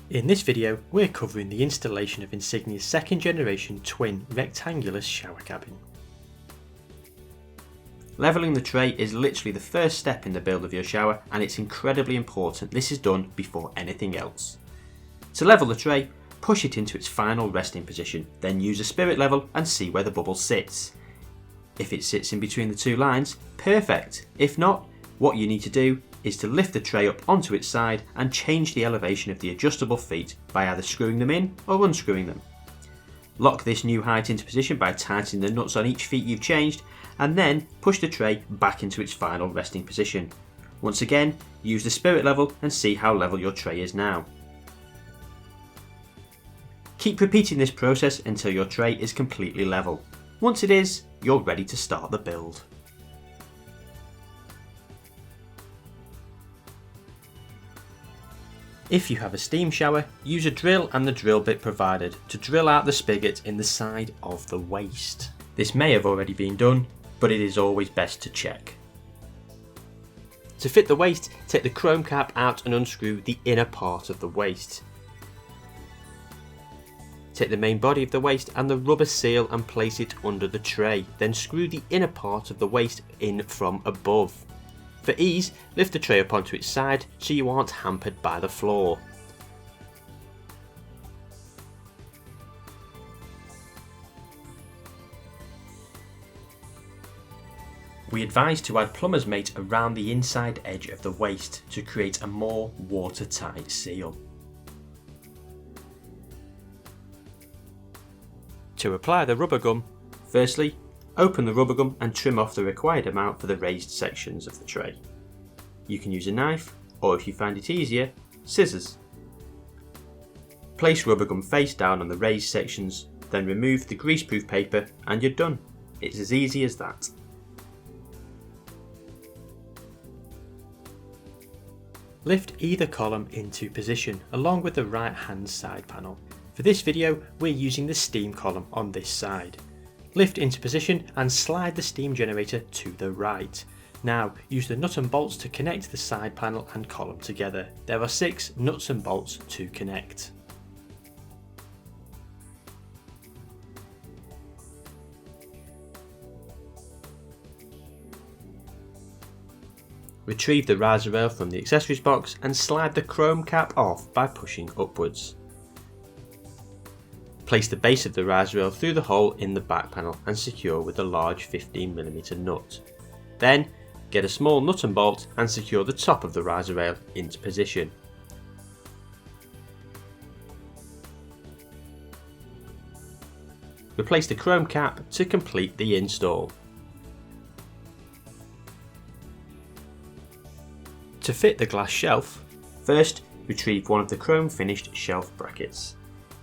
In this video, we're covering the installation of Insignia's second generation twin rectangular shower cabin. Levelling the tray is literally the first step in the build of your shower, and it's incredibly important this is done before anything else. To level the tray, push it into its final resting position, then use a spirit level and see where the bubble sits. If it sits in between the two lines, perfect. If not, what you need to do is to lift the tray up onto its side and change the elevation of the adjustable feet by either screwing them in or unscrewing them. Lock this new height into position by tightening the nuts on each feet you've changed, and then push the tray back into its final resting position. Once again, use the spirit level and see how level your tray is now. Keep repeating this process until your tray is completely level. Once it is, you're ready to start the build. If you have a steam shower, use a drill and the drill bit provided to drill out the spigot in the side of the waste. This may have already been done, but it is always best to check. To fit the waste, take the chrome cap out and unscrew the inner part of the waste. Take the main body of the waste and the rubber seal and place it under the tray, then screw the inner part of the waste in from above. For ease, lift the tray up onto its side so you aren't hampered by the floor. We advise to add plumber's mate around the inside edge of the waste to create a more watertight seal. To apply the RubberGum, firstly, open the RubberGum and trim off the required amount for the raised sections of the tray. You can use a knife, or if you find it easier, scissors. Place RubberGum face down on the raised sections, then remove the greaseproof paper and you're done. It's as easy as that. Lift either column into position along with the right hand side panel. For this video, we're using the steam column on this side. Lift into position and slide the steam generator to the right. Now use the nut and bolts to connect the side panel and column together. There are 6 nuts and bolts to connect. Retrieve the riser rail from the accessories box and slide the chrome cap off by pushing upwards. Place the base of the riser rail through the hole in the back panel and secure with a large 15mm nut. Then, get a small nut and bolt and secure the top of the riser rail into position. Replace the chrome cap to complete the install. To fit the glass shelf, first retrieve one of the chrome finished shelf brackets.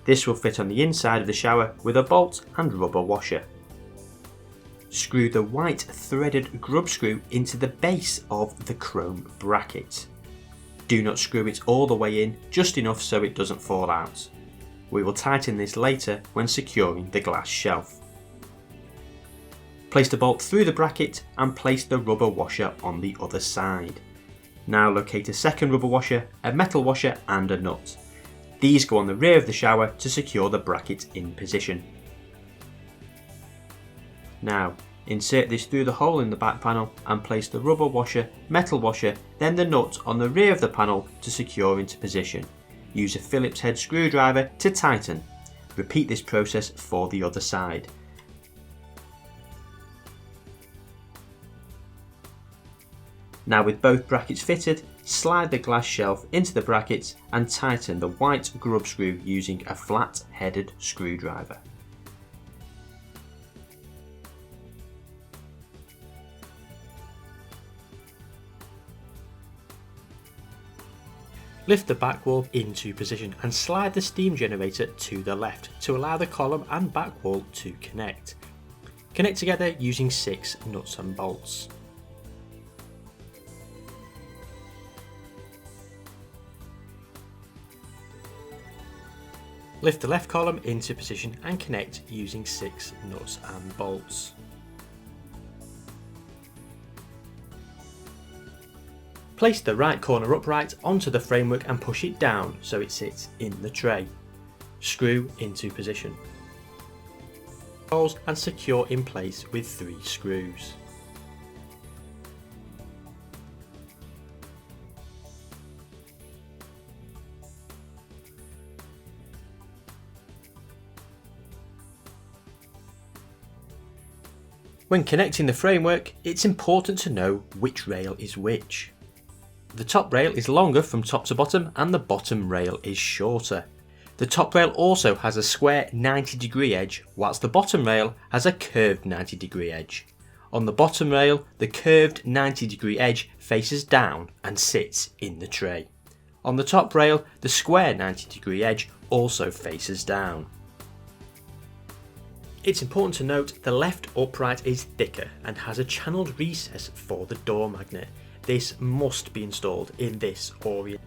This will fit on the inside of the shower with a bolt and rubber washer. Screw the white threaded grub screw into the base of the chrome bracket. Do not screw it all the way in, just enough so it doesn't fall out. We will tighten this later when securing the glass shelf. Place the bolt through the bracket and place the rubber washer on the other side. Now locate a second rubber washer, a metal washer and a nut. These go on the rear of the shower to secure the bracket in position. Now, insert this through the hole in the back panel and place the rubber washer, metal washer, then the nut on the rear of the panel to secure into position. Use a Phillips head screwdriver to tighten. Repeat this process for the other side. Now with both brackets fitted, slide the glass shelf into the brackets and tighten the white grub screw using a flat-headed screwdriver. Lift the back wall into position and slide the steam generator to the left to allow the column and back wall to connect. Connect together using 6 nuts and bolts. Lift the left column into position and connect using 6 nuts and bolts. Place the right corner upright onto the framework and push it down so it sits in the tray. Screw into position. Holes and secure in place with 3 screws. When connecting the framework, it's important to know which rail is which. The top rail is longer from top to bottom and the bottom rail is shorter. The top rail also has a square 90-degree edge, whilst the bottom rail has a curved 90-degree edge. On the bottom rail, the curved 90-degree edge faces down and sits in the tray. On the top rail, the square 90-degree edge also faces down. It's important to note the left upright is thicker and has a channeled recess for the door magnet. This must be installed in this orientation.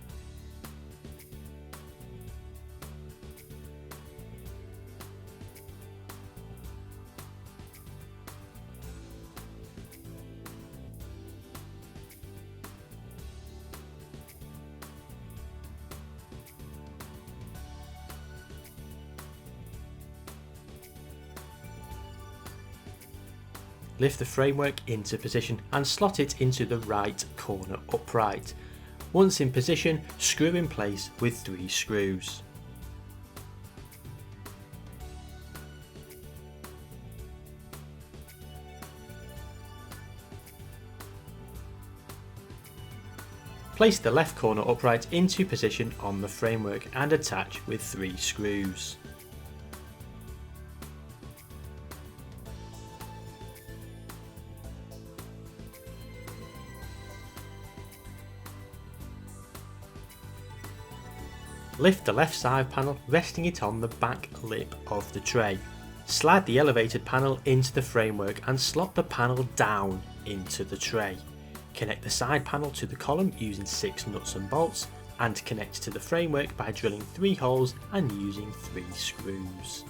Lift the framework into position and slot it into the right corner upright. Once in position, screw in place with 3 screws. Place the left corner upright into position on the framework and attach with 3 screws. Lift the left side panel, resting it on the back lip of the tray. Slide the elevated panel into the framework and slot the panel down into the tray. Connect the side panel to the column using 6 nuts and bolts, and connect to the framework by drilling 3 holes and using 3 screws.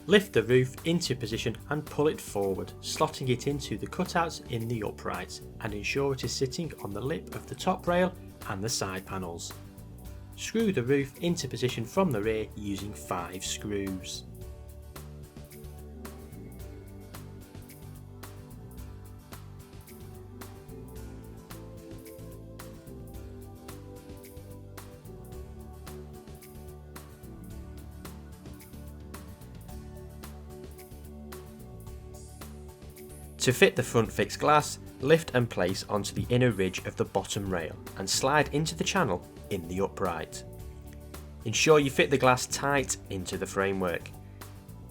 Lift the roof into position and pull it forward, slotting it into the cutouts in the upright, and ensure it is sitting on the lip of the top rail and the side panels. Screw the roof into position from the rear using 5 screws. To fit the front fixed glass, lift and place onto the inner ridge of the bottom rail and slide into the channel in the upright. Ensure you fit the glass tight into the framework.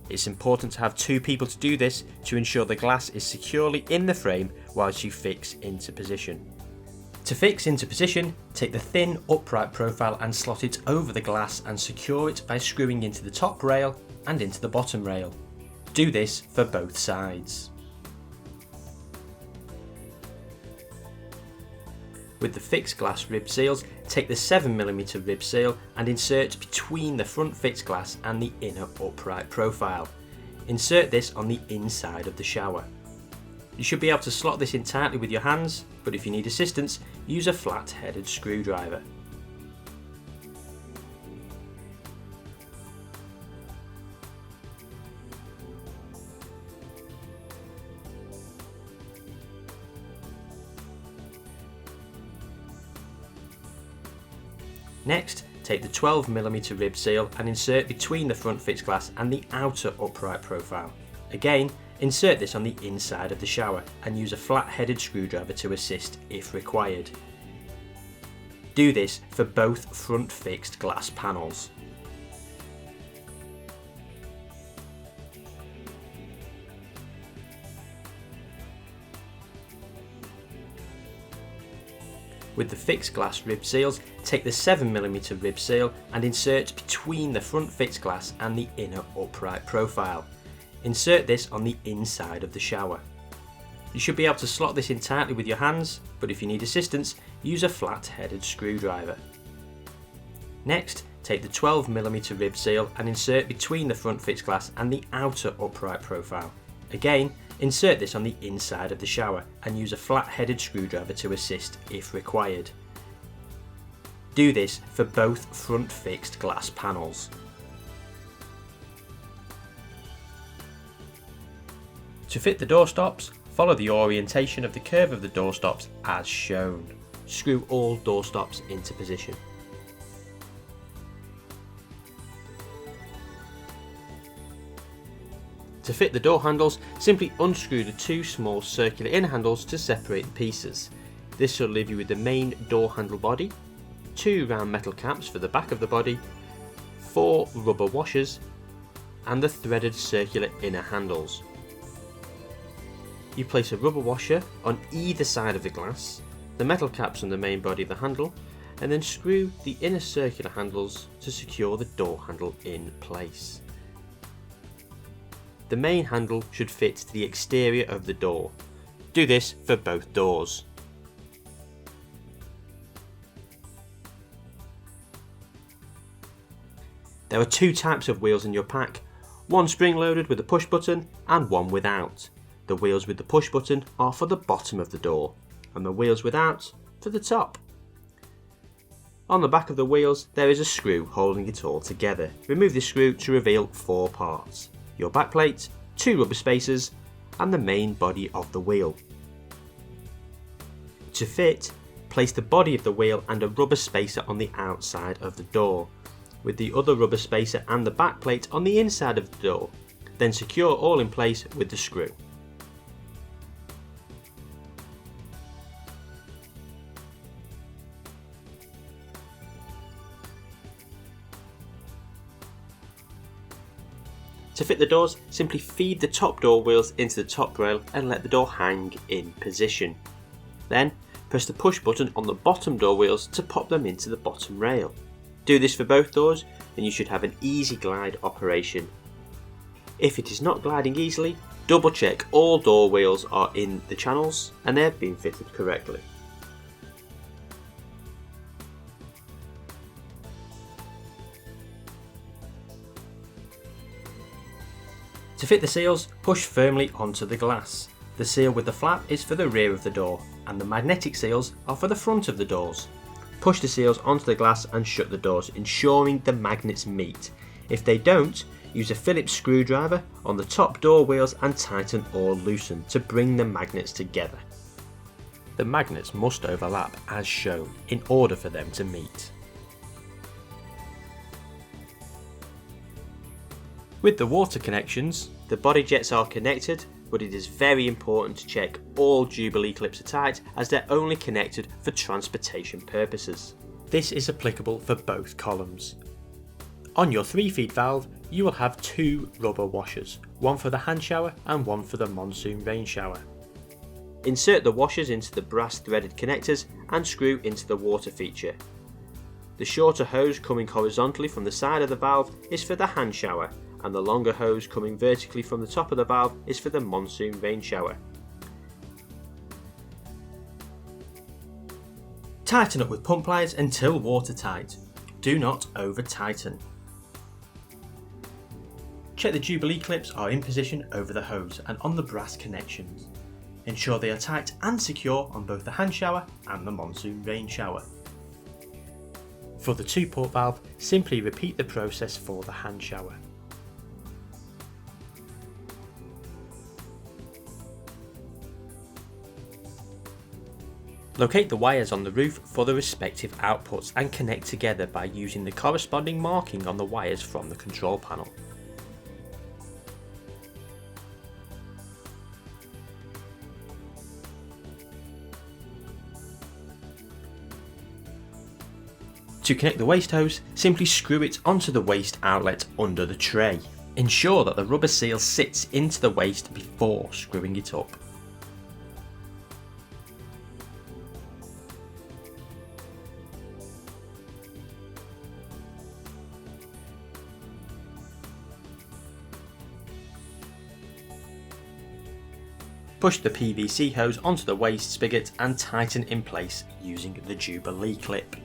It's important to have 2 people to do this to ensure the glass is securely in the frame whilst you fix into position. To fix into position, take the thin upright profile and slot it over the glass and secure it by screwing into the top rail and into the bottom rail. Do this for both sides. With the fixed glass rib seals, take the 7mm rib seal and insert between the front fixed glass and the inner upright profile. Insert this on the inside of the shower. You should be able to slot this in tightly with your hands, but if you need assistance, use a flat-headed screwdriver. Next, take the 12mm rib seal and insert between the front fixed glass and the outer upright profile. Again, insert this on the inside of the shower and use a flat-headed screwdriver to assist if required. Do this for both front fixed glass panels. With the fixed glass rib seals, take the 7mm rib seal and insert between the front fixed glass and the inner upright profile. Insert this on the inside of the shower. You should be able to slot this in tightly with your hands, but if you need assistance, use a flat-headed screwdriver. Next, take the 12mm rib seal and insert between the front fixed glass and the outer upright profile. Again, insert this on the inside of the shower and use a flat-headed screwdriver to assist if required. Do this for both front fixed glass panels. To fit the doorstops, follow the orientation of the curve of the doorstops as shown. Screw all doorstops into position. To fit the door handles, simply unscrew the two small circular inner handles to separate the pieces. This should leave you with the main door handle body, 2 round metal caps for the back of the body, 4 rubber washers, and the threaded circular inner handles. You place a rubber washer on either side of the glass, the metal caps on the main body of the handle, and then screw the inner circular handles to secure the door handle in place. The main handle should fit to the exterior of the door. Do this for both doors. There are 2 types of wheels in your pack, one spring loaded with a push button and one without. The wheels with the push button are for the bottom of the door, and the wheels without for the top. On the back of the wheels there is a screw holding it all together. Remove this screw to reveal 4 parts: your backplate, 2 rubber spacers, and the main body of the wheel. To fit, place the body of the wheel and a rubber spacer on the outside of the door, with the other rubber spacer and the backplate on the inside of the door, then secure all in place with the screw. To fit the doors, simply feed the top door wheels into the top rail and let the door hang in position. Then, press the push button on the bottom door wheels to pop them into the bottom rail. Do this for both doors and you should have an easy glide operation. If it is not gliding easily, double check all door wheels are in the channels and they have been fitted correctly. To fit the seals, push firmly onto the glass. The seal with the flap is for the rear of the door, and the magnetic seals are for the front of the doors. Push the seals onto the glass and shut the doors, ensuring the magnets meet. If they don't, use a Phillips screwdriver on the top door wheels and tighten or loosen to bring the magnets together. The magnets must overlap as shown in order for them to meet. With the water connections, the body jets are connected, but it is very important to check all Jubilee clips are tight as they're only connected for transportation purposes. This is applicable for both columns. On your 3-feed valve, you will have 2 rubber washers, one for the hand shower and one for the Monsoon rain shower. Insert the washers into the brass threaded connectors and screw into the water feature. The shorter hose coming horizontally from the side of the valve is for the hand shower, and the longer hose coming vertically from the top of the valve is for the Monsoon rain shower. Tighten up with pump pliers until watertight. Do not over tighten. Check the Jubilee clips are in position over the hose and on the brass connections. Ensure they are tight and secure on both the hand shower and the Monsoon rain shower. For the 2-port valve, simply repeat the process for the hand shower. Locate the wires on the roof for the respective outputs and connect together by using the corresponding marking on the wires from the control panel. To connect the waste hose, simply screw it onto the waste outlet under the tray. Ensure that the rubber seal sits into the waste before screwing it up. Push the PVC hose onto the waste spigot and tighten in place using the Jubilee clip.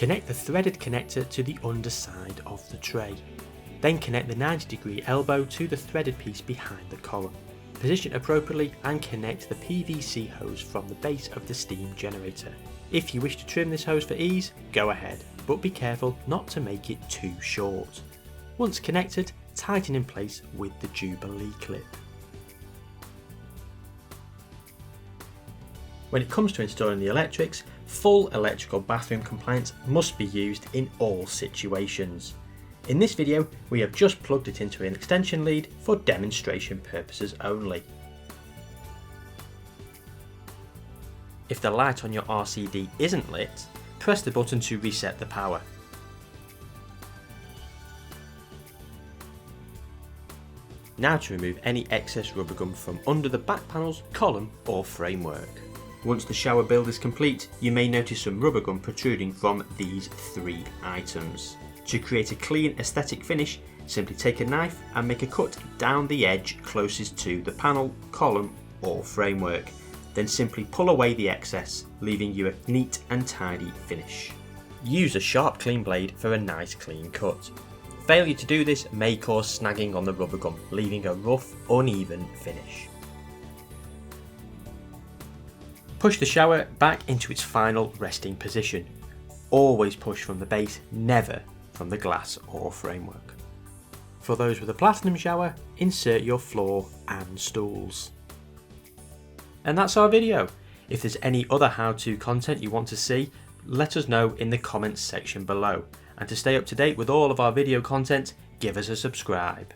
Connect the threaded connector to the underside of the tray. Then connect the 90-degree elbow to the threaded piece behind the column. Position appropriately and connect the PVC hose from the base of the steam generator. If you wish to trim this hose for ease, go ahead, but be careful not to make it too short. Once connected, tighten in place with the Jubilee clip. When it comes to installing the electrics, full electrical bathroom compliance must be used in all situations. In this video, we have just plugged it into an extension lead for demonstration purposes only. If the light on your RCD isn't lit, press the button to reset the power. Now to remove any excess rubber gum from under the back panels, column or framework. Once the shower build is complete, you may notice some rubber gum protruding from these 3 items. To create a clean aesthetic finish, simply take a knife and make a cut down the edge closest to the panel, column or framework. Then simply pull away the excess, leaving you a neat and tidy finish. Use a sharp clean blade for a nice clean cut. Failure to do this may cause snagging on the rubber gum, leaving a rough, uneven finish. Push the shower back into its final resting position. Always push from the base, never from the glass or framework. For those with a platinum shower, insert your floor and stools. And that's our video. If there's any other how-to content you want to see, let us know in the comments section below. And to stay up to date with all of our video content, give us a subscribe.